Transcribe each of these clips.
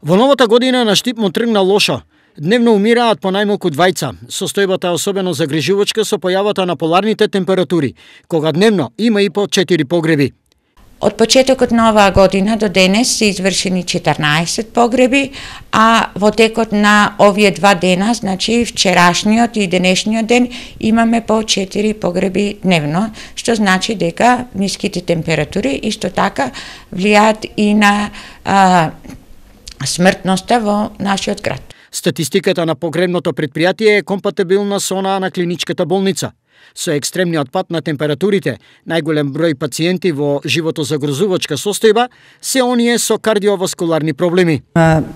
Во новата година на Штип му тргна лошо. Дневно умираат по најмалку двајца. Состојбата е особено загрижувачка со појавата на поларните температури, кога дневно има и по 4 погреби. Од почетокот на оваа година до денес се извршени 14 погреби, а во текот на овие 2 дена, значи вчерашниот и денешниот ден, имаме по 4 погреби дневно, што значи дека ниските температури исто така влијаат и на смртноста во нашиот град. Статистиката на погребното предпријатие е компатибилна со онаа на клиничката болница. Со екстремниот пат на температурите, најголем број пациенти во животозагрозувачка состојба се оние со кардиоваскуларни проблеми.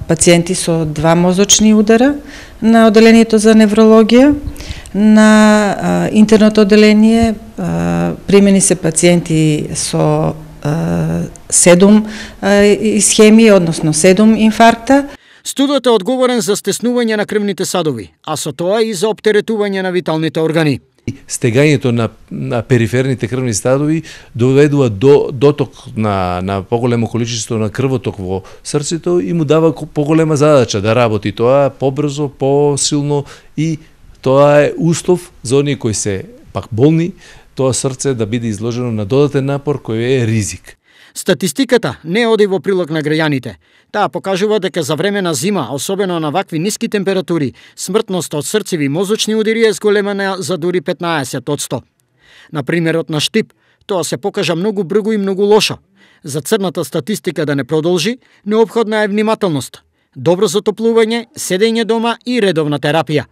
Пациенти со 2 мозочни удара на оделението за неврологија, на интерното оделение примени се пациенти со 7 исхемии, односно 7 инфаркта. Студиот е одговорен за стеснување на крвните садови, а со тоа и за оптеретување на виталните органи. Стегањето на периферните крвни садови доведува до доток на поголемо количество на крвоток во срцето и му дава поголема задача да работи тоа побрзо, посилно и тоа е услов за оние кои се пак болни, тоа срце да биде изложено на додатен напор кој е ризик. Статистиката не оди во прилог на граѓаните. Таа покажува дека за време на зима, особено на вакви ниски температури, смртноста од срцеви и мозочни удари е зголемена за дури 15%. На примерот на Штип, тоа се покажа многу брзо и многу лошо. За црната статистика да не продолжи, неопходна е внимателност, добро затоплување, седење дома и редовна терапија.